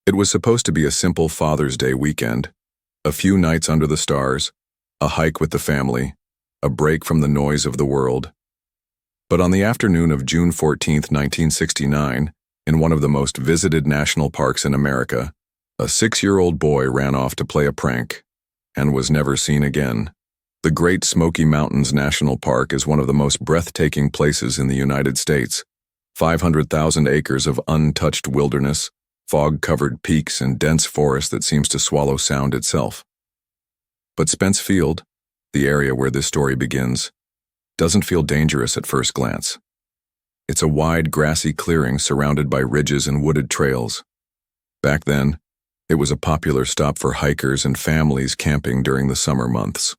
It was supposed to be a simple Father's Day weekend, a few nights under the stars, a hike with the family, a break from the noise of the world. But on the afternoon of June 14, 1969, in one of the most visited national parks in America, a 6-year-old boy ran off to play a prank and was never seen again. The Great Smoky Mountains National Park is one of the most breathtaking places in the United States. 500,000 acres of untouched wilderness, fog-covered peaks, and dense forest that seems to swallow sound itself. But Spence Field, the area where this story begins, doesn't feel dangerous at first glance. It's a wide, grassy clearing surrounded by ridges and wooded trails. Back then, it was a popular stop for hikers and families camping during the summer months.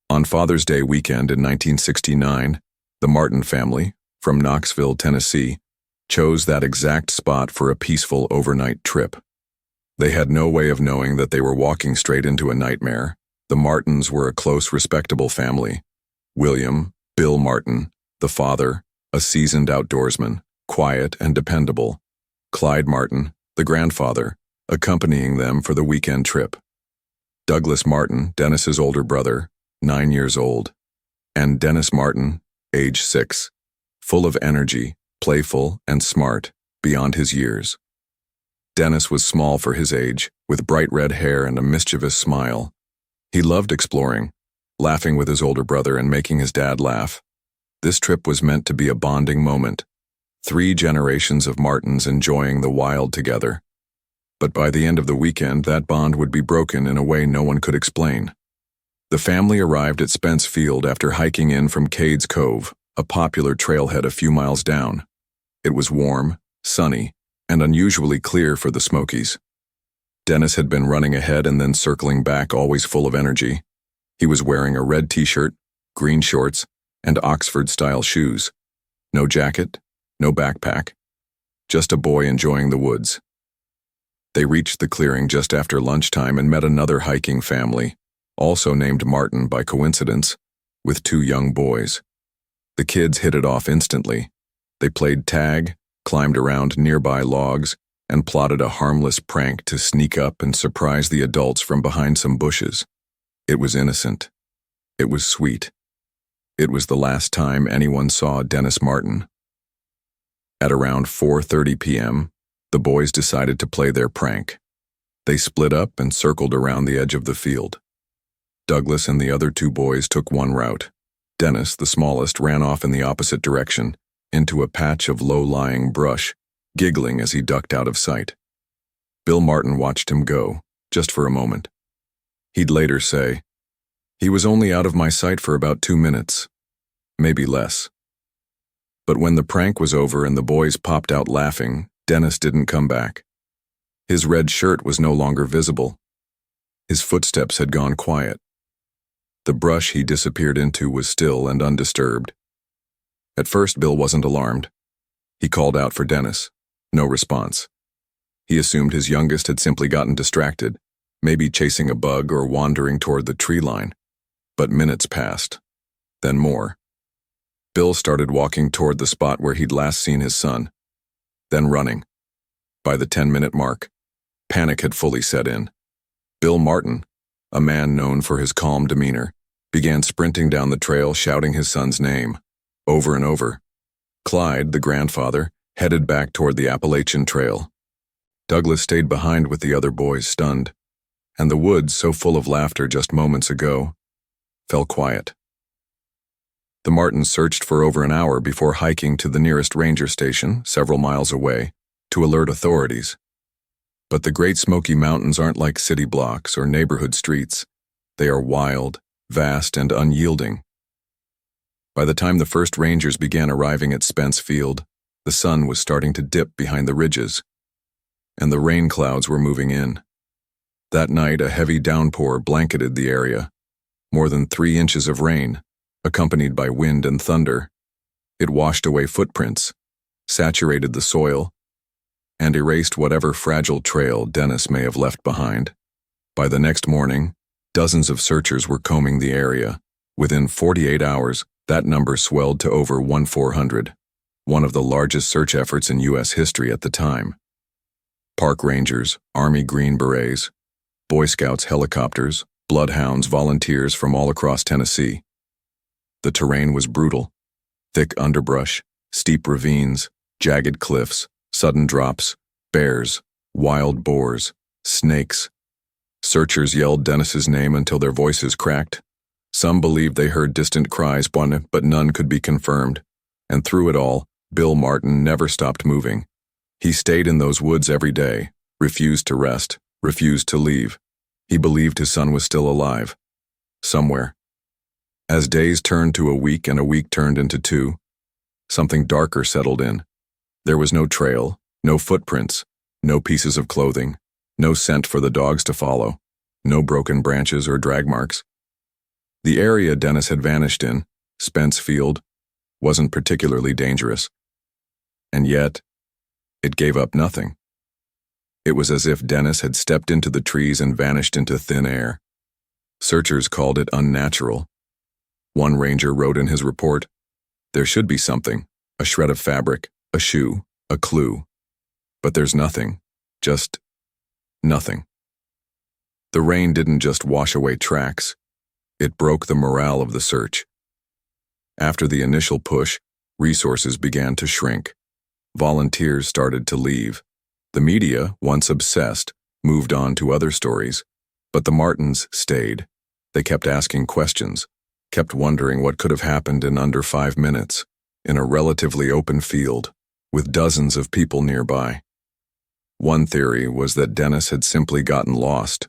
On Father's Day weekend in 1969, the Martin family, from Knoxville, Tennessee, chose that exact spot for a peaceful overnight trip. They had no way of knowing that they were walking straight into a nightmare. The Martins were a close, respectable family. William, Bill Martin, the father, a seasoned outdoorsman, quiet and dependable. Clyde Martin, the grandfather, accompanying them for the weekend trip. Douglas Martin, Dennis's older brother, 9 years old, and Dennis Martin, age 6, full of energy, playful and smart, beyond his years. Dennis was small for his age, with bright red hair and a mischievous smile. He loved exploring, laughing with his older brother and making his dad laugh. This trip was meant to be a bonding moment, 3 generations of Martins enjoying the wild together. But by the end of the weekend, that bond would be broken in a way no one could explain. The family arrived at Spence Field after hiking in from Cades Cove, a popular trailhead a few miles down. It was warm, sunny, and unusually clear for the Smokies. Dennis had been running ahead and then circling back, always full of energy. He was wearing a red t-shirt, green shorts, and Oxford-style shoes. No jacket, no backpack. Just a boy enjoying the woods. They reached the clearing just after lunchtime and met another hiking family, also named Martin by coincidence, with 2 young boys. The kids hit it off instantly. They played tag, climbed around nearby logs, and plotted a harmless prank to sneak up and surprise the adults from behind some bushes. It was innocent. It was sweet. It was the last time anyone saw Dennis Martin. At around 4:30 p.m., the boys decided to play their prank. They split up and circled around the edge of the field. Douglas and the other 2 boys took one route. Dennis, the smallest, ran off in the opposite direction, into a patch of low-lying brush, giggling as he ducked out of sight. Bill Martin watched him go, just for a moment. He'd later say, "He was only out of my sight for about 2 minutes, maybe less." But when the prank was over and the boys popped out laughing, Dennis didn't come back. His red shirt was no longer visible. His footsteps had gone quiet. The brush he disappeared into was still and undisturbed. At first, Bill wasn't alarmed. He called out for Dennis. No response. He assumed his youngest had simply gotten distracted, maybe chasing a bug or wandering toward the tree line. But minutes passed. Then more. Bill started walking toward the spot where he'd last seen his son. Then running. By the 10-minute mark, panic had fully set in. Bill Martin, a man known for his calm demeanor, began sprinting down the trail shouting his son's name, over and over. Clyde, the grandfather, headed back toward the Appalachian Trail. Douglas stayed behind with the other boys, stunned, and the woods, so full of laughter just moments ago, fell quiet. The Martins searched for over an hour before hiking to the nearest ranger station, several miles away, to alert authorities. But the Great Smoky Mountains aren't like city blocks or neighborhood streets. They are wild, vast, and unyielding. By the time the first rangers began arriving at Spence Field, the sun was starting to dip behind the ridges, and the rain clouds were moving in. That night, a heavy downpour blanketed the area, more than 3 inches of rain, accompanied by wind and thunder. It washed away footprints, saturated the soil, and erased whatever fragile trail Dennis may have left behind. By the next morning, dozens of searchers were combing the area. Within 48 hours, that number swelled to over 1,400, one of the largest search efforts in U.S. history at the time. Park rangers, Army Green Berets, Boy Scouts helicopters, bloodhounds, volunteers from all across Tennessee. The terrain was brutal. Thick underbrush, steep ravines, jagged cliffs, sudden drops, bears, wild boars, snakes. Searchers yelled Dennis's name until their voices cracked. Some believed they heard distant cries, but none could be confirmed. And through it all, Bill Martin never stopped moving. He stayed in those woods every day, refused to rest, refused to leave. He believed his son was still alive. Somewhere. As days turned to a week and a week turned into 2, something darker settled in. There was no trail, no footprints, no pieces of clothing, no scent for the dogs to follow, no broken branches or drag marks. The area Dennis had vanished in, Spence Field, wasn't particularly dangerous. And yet, it gave up nothing. It was as if Dennis had stepped into the trees and vanished into thin air. Searchers called it unnatural. One ranger wrote in his report, "There should be something, a shred of fabric, a shoe, a clue. But there's nothing, just nothing." The rain didn't just wash away tracks, it broke the morale of the search. After the initial push, resources began to shrink. Volunteers started to leave. The media, once obsessed, moved on to other stories. But the Martins stayed. They kept asking questions, kept wondering what could have happened in under 5 minutes, in a relatively open field, with dozens of people nearby. One theory was that Dennis had simply gotten lost,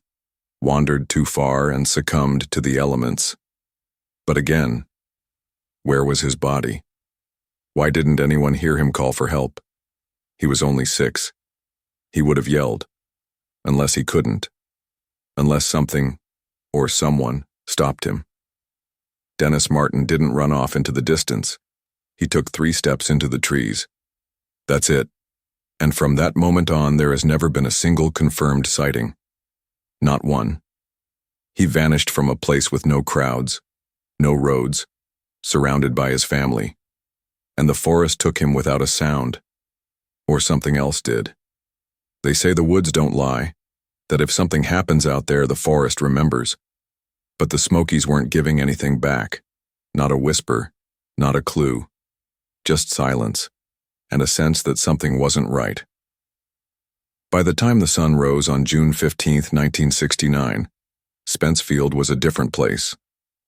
wandered too far and succumbed to the elements. But again, where was his body? Why didn't anyone hear him call for help? He was only 6. He would have yelled. Unless he couldn't. Unless something, or someone, stopped him. Dennis Martin didn't run off into the distance. He took 3 steps into the trees. That's it. And from that moment on, there has never been a single confirmed sighting. Not one. He vanished from a place with no crowds, no roads, surrounded by his family. And the forest took him without a sound. Or something else did. They say the woods don't lie, that if something happens out there, the forest remembers. But the Smokies weren't giving anything back. Not a whisper, not a clue. Just silence, and a sense that something wasn't right. By the time the sun rose on June 15, 1969, Spence Field was a different place.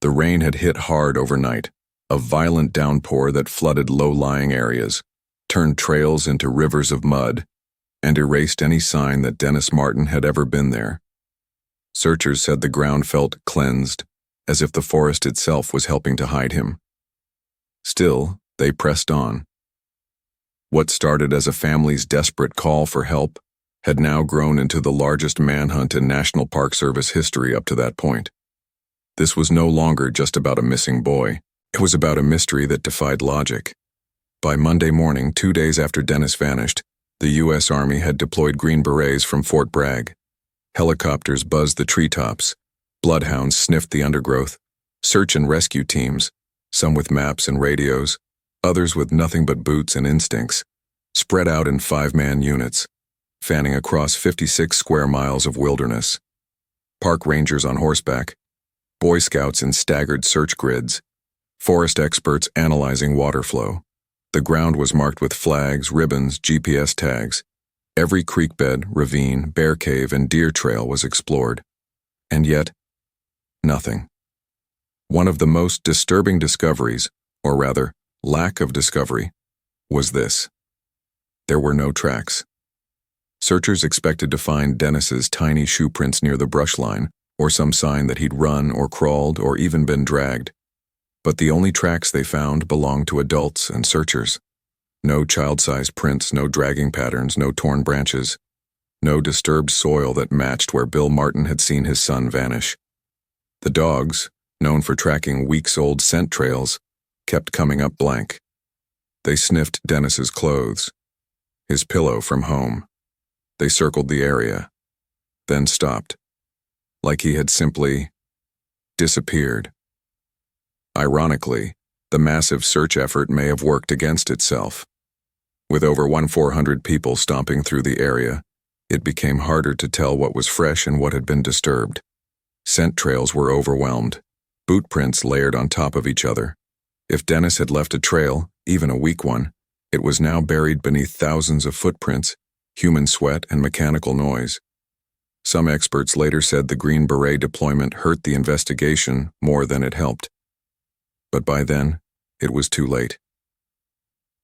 The rain had hit hard overnight, a violent downpour that flooded low-lying areas, turned trails into rivers of mud, and erased any sign that Dennis Martin had ever been there. Searchers said the ground felt cleansed, as if the forest itself was helping to hide him. Still, they pressed on. What started as a family's desperate call for help had now grown into the largest manhunt in National Park Service history up to that point. This was no longer just about a missing boy. It was about a mystery that defied logic. By Monday morning, 2 days after Dennis vanished, the U.S. Army had deployed Green Berets from Fort Bragg. Helicopters buzzed the treetops. Bloodhounds sniffed the undergrowth. Search and rescue teams, some with maps and radios, others with nothing but boots and instincts, spread out in 5-man units, fanning across 56 square miles of wilderness. Park rangers on horseback, Boy Scouts in staggered search grids, forest experts analyzing water flow. The ground was marked with flags, ribbons, GPS tags. Every creek bed, ravine, bear cave, and deer trail was explored. And yet, nothing. One of the most disturbing discoveries, or rather, lack of discovery, was this. There were no tracks. Searchers expected to find Dennis's tiny shoe prints near the brush line, or some sign that he'd run or crawled or even been dragged. But the only tracks they found belonged to adults and searchers. No child-sized prints, no dragging patterns, no torn branches, no disturbed soil that matched where Bill Martin had seen his son vanish. The dogs, known for tracking weeks-old scent trails, kept coming up blank. They sniffed Dennis's clothes, his pillow from home. They circled the area, then stopped, like he had simply disappeared. Ironically, the massive search effort may have worked against itself. With over 1,400 people stomping through the area, It became harder to tell what was fresh and what had been disturbed. Scent trails were overwhelmed, boot prints layered on top of each other. If Dennis had left a trail, even a weak one, it was now buried beneath thousands of footprints, human sweat, and mechanical noise. Some experts later said the Green Beret deployment hurt the investigation more than it helped. But by then, it was too late.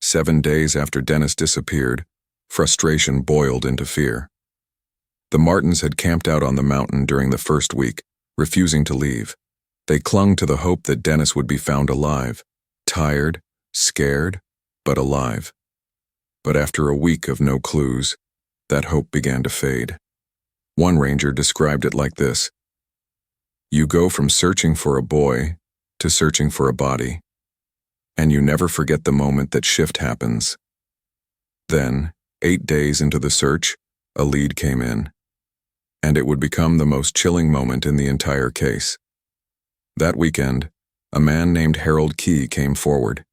7 days after Dennis disappeared, frustration boiled into fear. The Martins had camped out on the mountain during the first week, refusing to leave. They clung to the hope that Dennis would be found alive, tired, scared, but alive. But after a week of no clues, that hope began to fade. One ranger described it like this: "You go from searching for a boy to searching for a body, and you never forget the moment that shift happens." Then, 8 days into the search, a lead came in, and it would become the most chilling moment in the entire case. That weekend, a man named Harold Key came forward.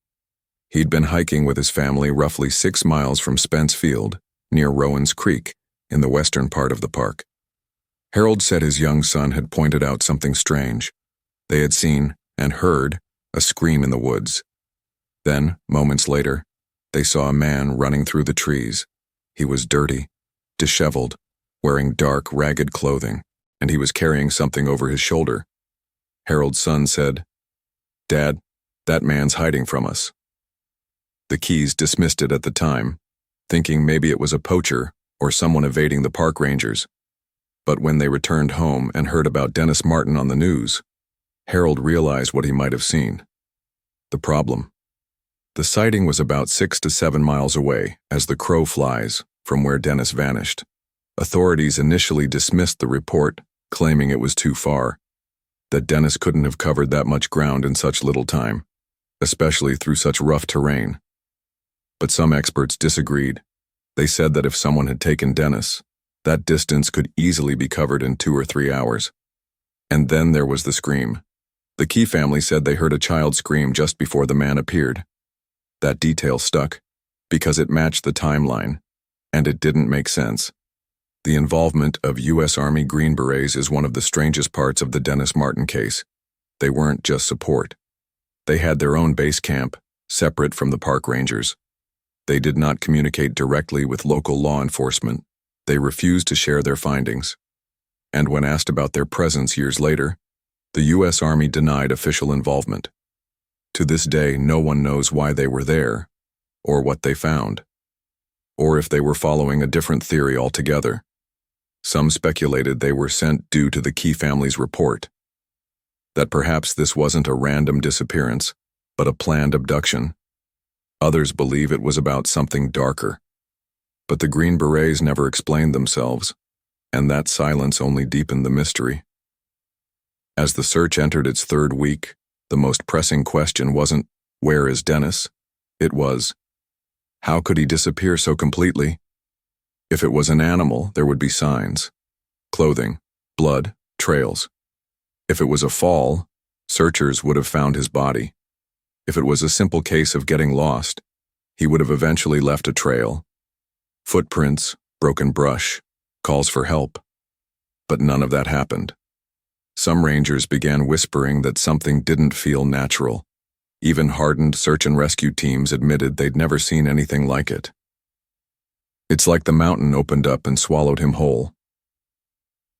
He'd been hiking with his family roughly 6 miles from Spence Field, near Rowan's Creek, in the western part of the park. Harold said his young son had pointed out something strange. They had seen, and heard, a scream in the woods. Then, moments later, they saw a man running through the trees. He was dirty, disheveled, wearing dark, ragged clothing, and he was carrying something over his shoulder. Harold's son said, "Dad, that man's hiding from us." The Keys dismissed it at the time, thinking maybe it was a poacher or someone evading the park rangers. But when they returned home and heard about Dennis Martin on the news, Harold realized what he might have seen. The problem: the sighting was about 6 to 7 miles away, as the crow flies, from where Dennis vanished. Authorities initially dismissed the report, claiming it was too far, that Dennis couldn't have covered that much ground in such little time, especially through such rough terrain. But some experts disagreed. They said that if someone had taken Dennis, that distance could easily be covered in 2 or 3 hours. And then there was the scream. The Key family said they heard a child scream just before the man appeared. That detail stuck, because it matched the timeline, and it didn't make sense. The involvement of U.S. Army Green Berets is one of the strangest parts of the Dennis Martin case. They weren't just support. They had their own base camp, separate from the park rangers. They did not communicate directly with local law enforcement. They refused to share their findings. And when asked about their presence years later, the U.S. Army denied official involvement. To this day, no one knows why they were there, or what they found, or if they were following a different theory altogether. Some speculated they were sent due to the Key family's report, that perhaps this wasn't a random disappearance, but a planned abduction. Others believe it was about something darker. But the Green Berets never explained themselves, and that silence only deepened the mystery. As the search entered its 3rd week, the most pressing question wasn't, "Where is Dennis?" It was, "How could he disappear so completely?" If it was an animal, there would be signs: clothing, blood, trails. If it was a fall, searchers would have found his body. If it was a simple case of getting lost, he would have eventually left a trail. Footprints, broken brush, calls for help. But none of that happened. Some rangers began whispering that something didn't feel natural. Even hardened search and rescue teams admitted they'd never seen anything like it. It's like the mountain opened up and swallowed him whole.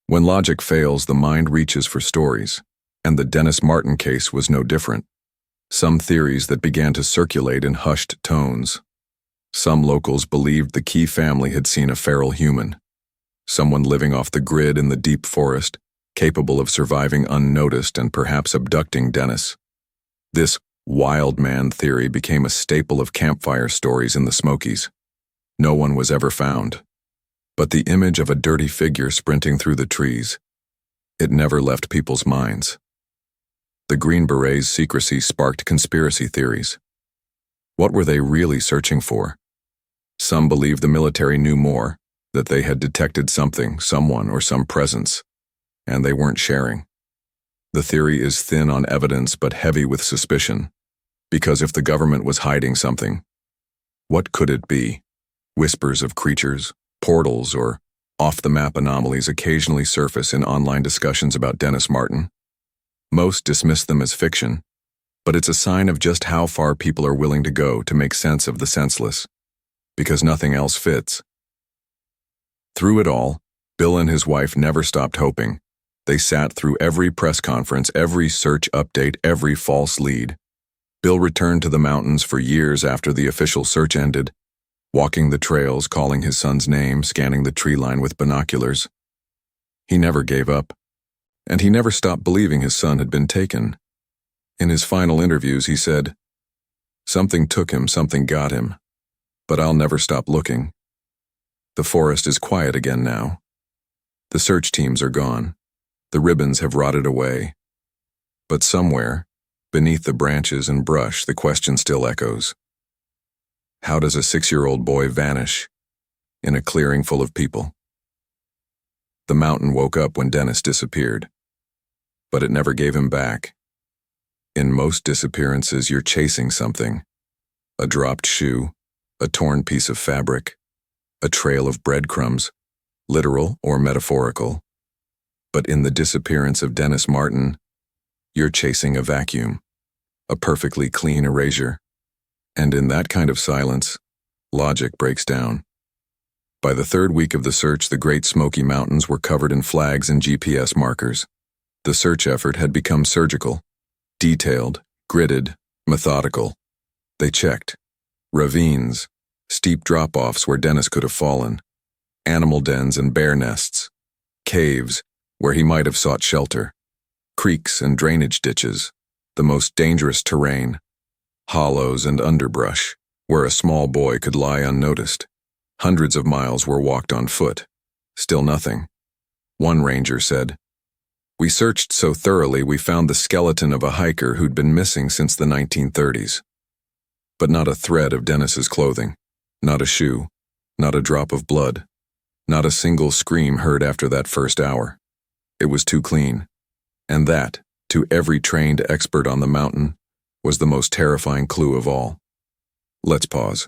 When logic fails, the mind reaches for stories, and the Dennis Martin case was no different. Some theories that began to circulate in hushed tones. Some locals believed the Key family had seen a feral human, someone living off the grid in the deep forest, capable of surviving unnoticed and perhaps abducting Dennis. This wild man theory became a staple of campfire stories in the Smokies. No one was ever found, but the image of a dirty figure sprinting through the trees, it never left people's minds. The Green Berets' secrecy sparked conspiracy theories. What were they really searching for? Some believed the military knew more, that they had detected something, someone, or some presence, and they weren't sharing. The theory is thin on evidence but heavy with suspicion, because if the government was hiding something, what could it be? Whispers of creatures, portals, or Off-the-map anomalies occasionally surface in online discussions about Dennis Martin. Most dismiss them as fiction, but it's a sign of just how far people are willing to go to make sense of the senseless, because nothing else fits. Through it all, Bill and his wife never stopped hoping. They sat through every press conference, every search update, every false lead. Bill returned to the mountains for years after the official search ended, walking the trails, calling his son's name, scanning the tree line with binoculars. He never gave up, and he never stopped believing his son had been taken. In his final interviews, he said, "Something took him, something got him, but I'll never stop looking." The forest is quiet again now. The search teams are gone. The ribbons have rotted away. But somewhere, beneath the branches and brush, the question still echoes. How does a 6-year-old boy vanish in a clearing full of people? The mountain woke up when Dennis disappeared, but it never gave him back. In most disappearances, you're chasing something. A dropped shoe, a torn piece of fabric, a trail of breadcrumbs, literal or metaphorical. But in the disappearance of Dennis Martin, you're chasing a vacuum, a perfectly clean erasure. And in that kind of silence, logic breaks down. By the third week of the search, the Great Smoky Mountains were covered in flags and GPS markers. The search effort had become surgical, detailed, gridded, methodical. They checked ravines, steep drop-offs where Dennis could have fallen, animal dens and bear nests, caves where he might have sought shelter, creeks and drainage ditches, the most dangerous terrain, hollows and underbrush, where a small boy could lie unnoticed. Hundreds of miles were walked on foot. Still nothing. One ranger said, "We searched so thoroughly we found the skeleton of a hiker who'd been missing since the 1930s. But not a thread of Dennis's clothing, not a shoe, not a drop of blood, not a single scream heard after that first hour. It was too clean. And that, to every trained expert on the mountain, was the most terrifying clue of all." Let's pause.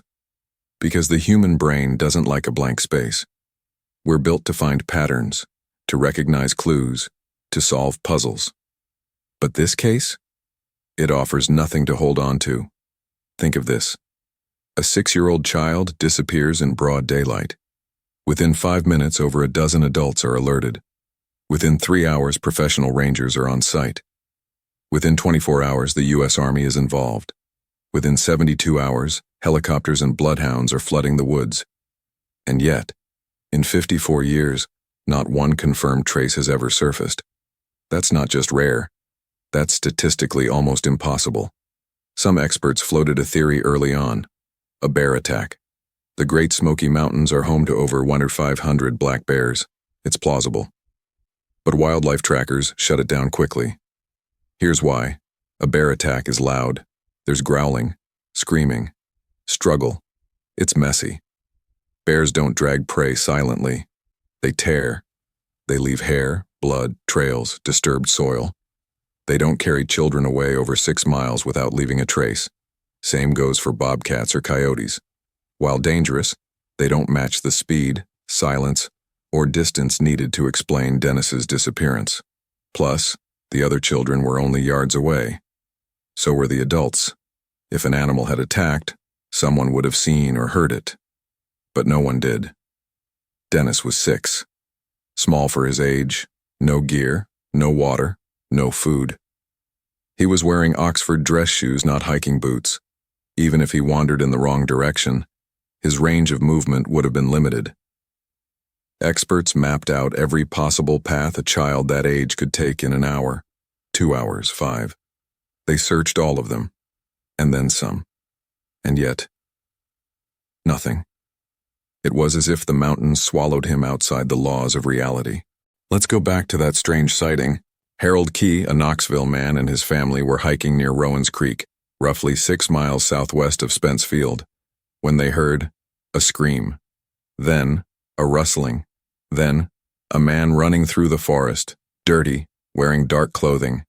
Because the human brain doesn't like a blank space. We're built to find patterns, to recognize clues, to solve puzzles. But this case? It offers nothing to hold on to. Think of this. A 6-year-old child disappears in broad daylight. Within 5 minutes, over a dozen adults are alerted. Within 3 hours, professional rangers are on site. Within 24 hours, the U.S. Army is involved. Within 72 hours, helicopters and bloodhounds are flooding the woods. And yet, in 54 years, not one confirmed trace has ever surfaced. That's not just rare. That's statistically almost impossible. Some experts floated a theory early on: a bear attack. The Great Smoky Mountains are home to over 1,500 black bears. It's plausible. But wildlife trackers shut it down quickly. Here's why. A bear attack is loud. There's growling, screaming, struggle. It's messy. Bears don't drag prey silently. They tear. They leave hair, blood, trails, disturbed soil. They don't carry children away over 6 miles without leaving a trace. Same goes for bobcats or coyotes. While dangerous, they don't match the speed, silence, or distance needed to explain Dennis's disappearance. Plus, the other children were only yards away. So were the adults. If an animal had attacked, someone would have seen or heard it. But no one did. Dennis was 6. Small for his age, no gear, no water, no food. He was wearing Oxford dress shoes, not hiking boots. Even if he wandered in the wrong direction, his range of movement would have been limited. Experts mapped out every possible path a child that age could take in an hour, 2 hours, 5. They searched all of them, and then some. And yet, nothing. It was as if the mountains swallowed him outside the laws of reality. Let's go back to that strange sighting. Harold Key, a Knoxville man, and his family were hiking near Rowan's Creek, roughly 6 miles southwest of Spence Field, when they heard a scream, then a rustling, then a man running through the forest, dirty, wearing dark clothing,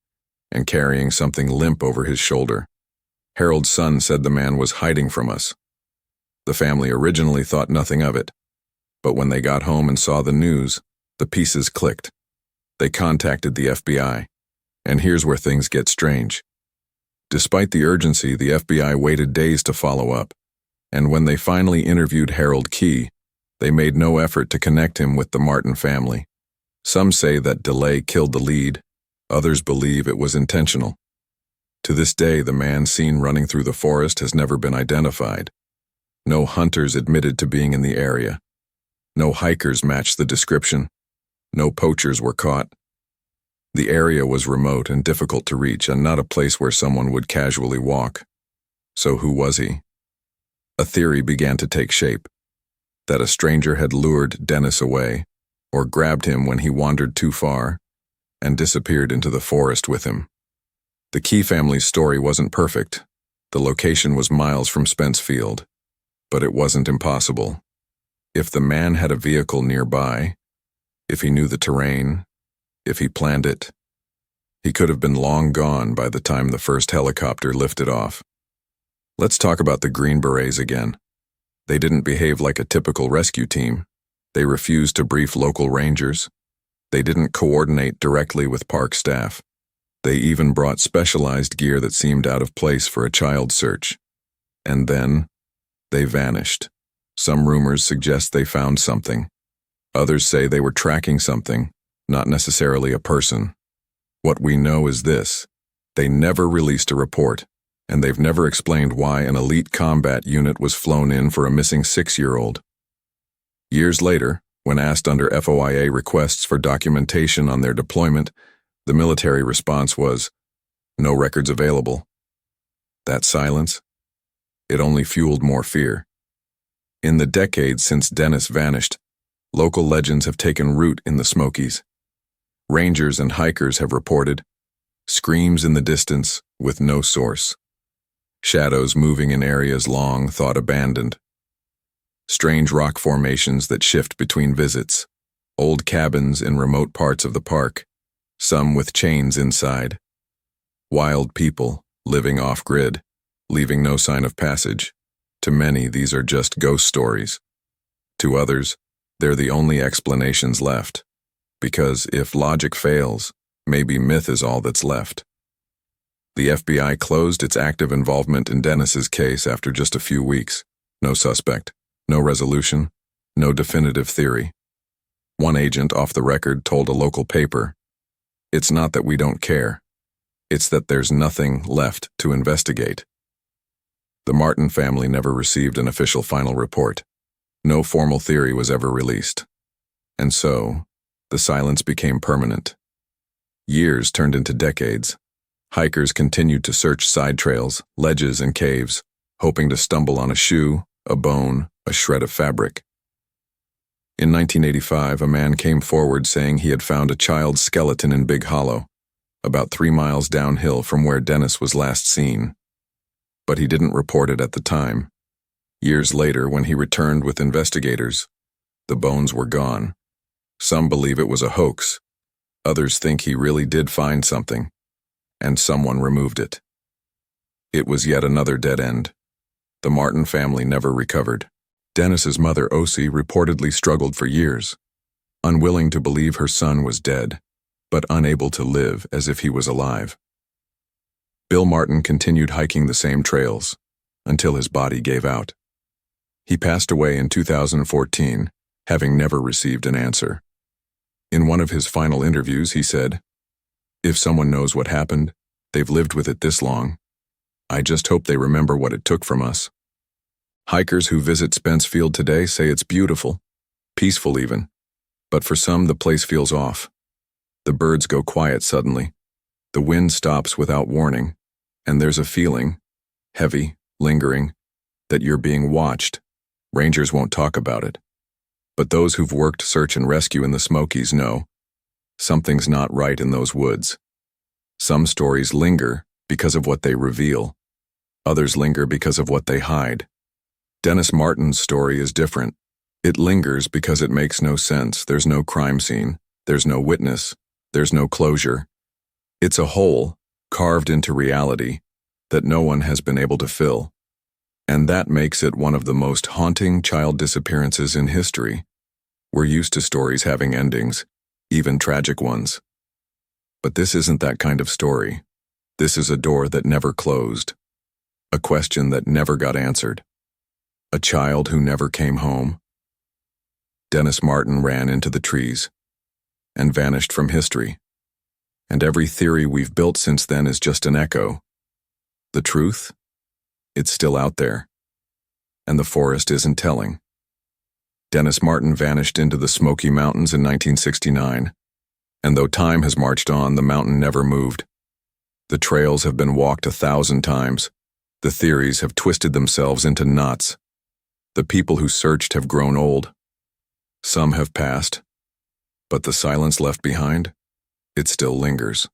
and carrying something limp over his shoulder. Harold's son said the man was hiding from us. The family originally thought nothing of it, But when they got home and saw the news, the pieces clicked. They contacted the FBI. And here's where things get strange. Despite the urgency, the FBI waited days to follow up. And when they finally interviewed Harold Key, they made no effort to connect him with the Martin family. Some say that delay killed the lead. Others believe it was intentional. To this day, the man seen running through the forest has never been identified. No hunters admitted to being in the area. No hikers matched the description. No poachers were caught. The area was remote and difficult to reach, and not a place where someone would casually walk. So who was he? A theory began to take shape. That a stranger had lured Dennis away, or grabbed him when he wandered too far, and disappeared into the forest with him. The Key family's story wasn't perfect. The location was miles from Spence Field, but it wasn't impossible. If the man had a vehicle nearby, if he knew the terrain, if he planned it, he could have been long gone by the time the first helicopter lifted off. Let's talk about the Green Berets again. They didn't behave like a typical rescue team. They refused to brief local rangers. They didn't coordinate directly with park staff. They even brought specialized gear that seemed out of place for a child search. And then, they vanished. Some rumors suggest they found something. Others say they were tracking something, not necessarily a person. What we know is this: they never released a report, and they've never explained why an elite combat unit was flown in for a missing 6-year-old. Years later, when asked under FOIA requests for documentation on their deployment, the military response was, "No records available." That silence? It only fueled more fear. In the decades since Dennis vanished, local legends have taken root in the Smokies. Rangers and hikers have reported screams in the distance with no source, shadows moving in areas long thought abandoned, strange rock formations that shift between visits, old cabins in remote parts of the park, some with chains inside, wild people living off-grid, leaving no sign of passage. To many, these are just ghost stories. To others, they're the only explanations left, because if logic fails, maybe myth is all that's left. The FBI closed its active involvement in Dennis's case after just a few weeks. No suspect, no resolution, no definitive theory. One agent off the record told a local paper, "It's not that we don't care. It's that there's nothing left to investigate." The Martin family never received an official final report. No formal theory was ever released. And so, the silence became permanent. Years turned into decades. Hikers continued to search side trails, ledges, and caves, hoping to stumble on a shoe, a bone, a shred of fabric. In 1985, a man came forward saying he had found a child's skeleton in Big Hollow, about 3 miles downhill from where Dennis was last seen. But he didn't report it at the time. Years later, when he returned with investigators, the bones were gone. Some believe it was a hoax. Others think he really did find something, and someone removed it. It was yet another dead end. The Martin family never recovered. Dennis's mother, Osi, reportedly struggled for years, unwilling to believe her son was dead, but unable to live as if he was alive. Bill Martin continued hiking the same trails until his body gave out. He passed away in 2014, having never received an answer. In one of his final interviews, he said, "If someone knows what happened, they've lived with it this long. I just hope they remember what it took from us." Hikers who visit Spence Field today say it's beautiful, peaceful even, but for some the place feels off. The birds go quiet suddenly, the wind stops without warning, and there's a feeling, heavy, lingering, that you're being watched. Rangers won't talk about it, but those who've worked search and rescue in the Smokies know something's not right in those woods. Some stories linger because of what they reveal. Others linger because of what they hide. Dennis Martin's story is different. It lingers because it makes no sense. There's no crime scene. There's no witness. There's no closure. It's a hole carved into reality that no one has been able to fill. And that makes it one of the most haunting child disappearances in history. We're used to stories having endings, even tragic ones. But this isn't that kind of story. This is a door that never closed. A question that never got answered. A child who never came home. Dennis Martin ran into the trees and vanished from history. And every theory we've built since then is just an echo. The truth? It's still out there. And the forest isn't telling. Dennis Martin vanished into the Smoky Mountains in 1969. And though time has marched on, the mountain never moved. The trails have been walked 1,000 times. The theories have twisted themselves into knots. The people who searched have grown old. Some have passed. But the silence left behind, it still lingers.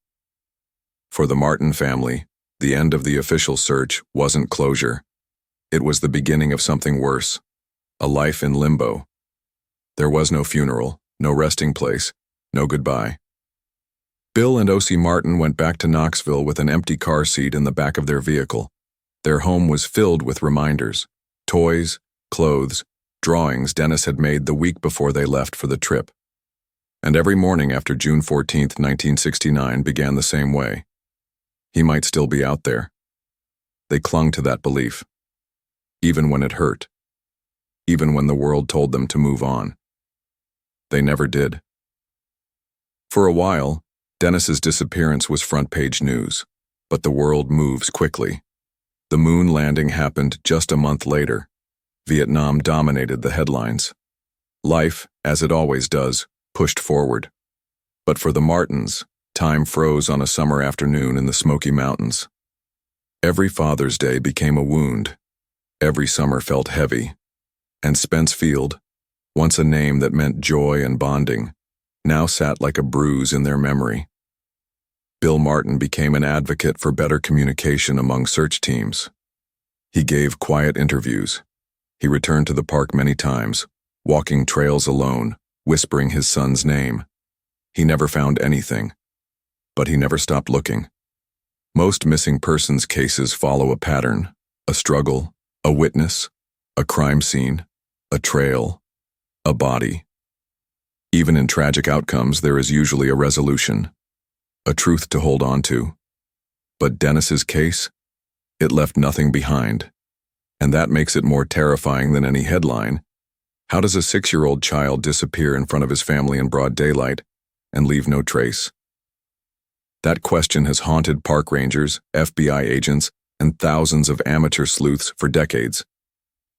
For the Martin family, the end of the official search wasn't closure. It was the beginning of something worse, a life in limbo. There was no funeral, no resting place, no goodbye. Bill and O.C. Martin went back to Knoxville with an empty car seat in the back of their vehicle. Their home was filled with reminders, toys, clothes, drawings Dennis had made the week before they left for the trip. And every morning after June 14, 1969 began the same way. He might still be out there. They clung to that belief, even when it hurt, even when the world told them to move on. They never did. For a while, Dennis's disappearance was front-page news, but the world moves quickly. The moon landing happened just a month later. Vietnam dominated the headlines. Life, as it always does, pushed forward. But for the Martins, time froze on a summer afternoon in the Smoky Mountains. Every Father's Day became a wound. Every summer felt heavy. And Spence Field, once a name that meant joy and bonding, now sat like a bruise in their memory. Bill Martin became an advocate for better communication among search teams. He gave quiet interviews. He returned to the park many times, walking trails alone, whispering his son's name. He never found anything, but he never stopped looking. Most missing persons cases follow a pattern, a struggle, a witness, a crime scene, a trail, a body. Even in tragic outcomes, there is usually a resolution, a truth to hold on to. But Dennis's case, it left nothing behind. And that makes it more terrifying than any headline. How does a 6-year-old child disappear in front of his family in broad daylight and leave no trace? That question has haunted park rangers, FBI agents, and thousands of amateur sleuths for decades.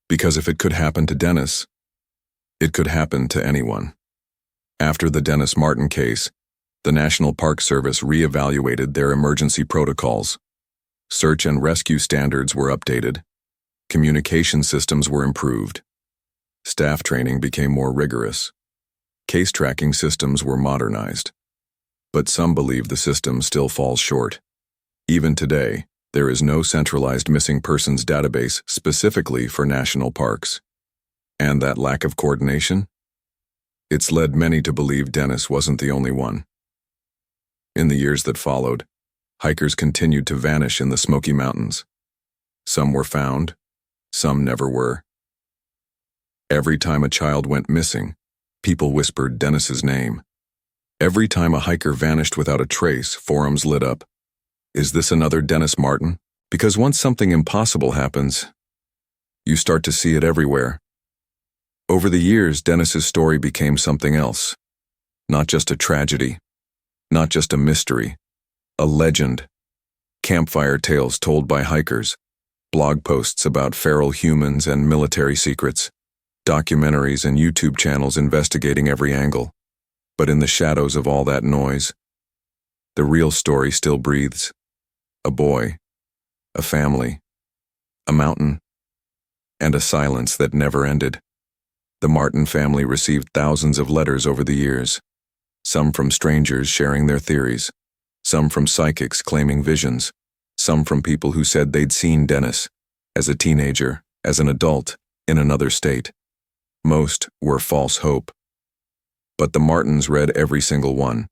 Because if it could happen to Dennis, it could happen to anyone. After the Dennis Martin case, the National Park Service reevaluated their emergency protocols. Search and rescue standards were updated. Communication systems were improved. Staff training became more rigorous. Case tracking systems were modernized. But some believe the system still falls short. Even today, there is no centralized missing persons database specifically for national parks. And that lack of coordination? It's led many to believe Dennis wasn't the only one. In the years that followed, hikers continued to vanish in the Smoky Mountains. Some were found, some never were. Every time a child went missing, people whispered Dennis's name. Every time a hiker vanished without a trace, forums lit up. Is this another Dennis Martin? Because once something impossible happens, you start to see it everywhere. Over the years, Dennis's story became something else. Not just a tragedy, not just a mystery, a legend. Campfire tales told by hikers, blog posts about feral humans and military secrets, documentaries and YouTube channels investigating every angle. But in the shadows of all that noise, the real story still breathes. A boy, a family, a mountain, and a silence that never ended. The Martin family received thousands of letters over the years, some from strangers sharing their theories, some from psychics claiming visions, some from people who said they'd seen Dennis, as a teenager, as an adult, in another state. Most were false hope. But the Martins read every single one.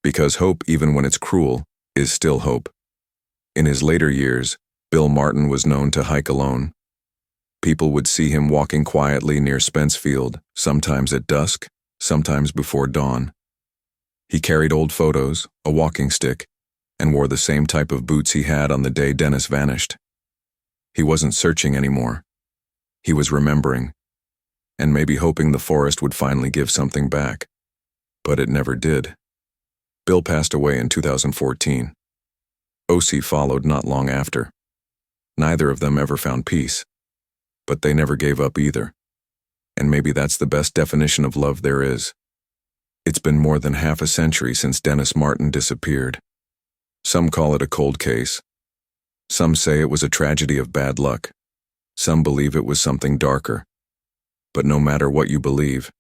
Because hope, even when it's cruel, is still hope. In his later years, Bill Martin was known to hike alone. People would see him walking quietly near Spencefield, sometimes at dusk, sometimes before dawn. He carried old photos, a walking stick, and wore the same type of boots he had on the day Dennis vanished. He wasn't searching anymore. He was remembering, and maybe hoping the forest would finally give something back. But it never did. Bill passed away in 2014. O.C. followed not long after. Neither of them ever found peace. But they never gave up either. And maybe that's the best definition of love there is. It's been more than half a century since Dennis Martin disappeared. Some call it a cold case. Some say it was a tragedy of bad luck. Some believe it was something darker. But no matter what you believe,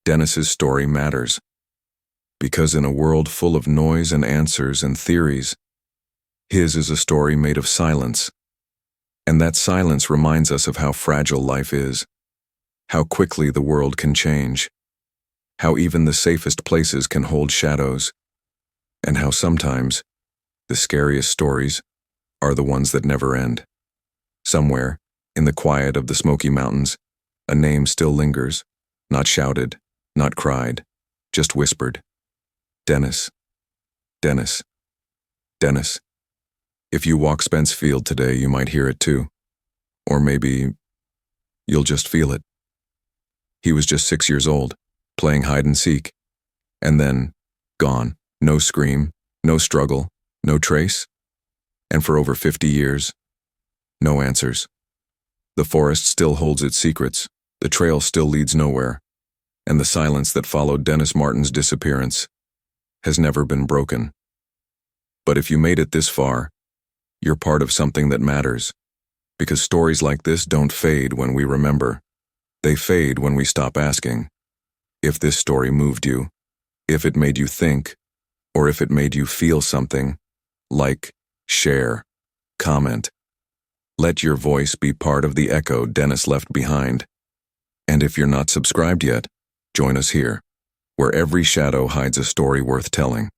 Dennis's story matters. Because in a world full of noise and answers and theories, his is a story made of silence. And that silence reminds us of how fragile life is, how quickly the world can change, how even the safest places can hold shadows, and how sometimes the scariest stories are the ones that never end. Somewhere, in the quiet of the Smoky Mountains, a name still lingers, not shouted, not cried, just whispered. Dennis. Dennis. Dennis. If you walk Spencefield today, you might hear it too. Or maybe you'll just feel it. He was just 6 years old, playing hide and seek. And then, gone. No scream, no struggle, no trace. And for over 50 years, no answers. The forest still holds its secrets, the trail still leads nowhere, and the silence that followed Dennis Martin's disappearance has never been broken. But if you made it this far, you're part of something that matters, because stories like this don't fade when we remember. They fade when we stop asking. If this story moved you, if it made you think, or if it made you feel something, like, share, comment. Let your voice be part of the echo Dennis left behind. And if you're not subscribed yet, join us here, where every shadow hides a story worth telling.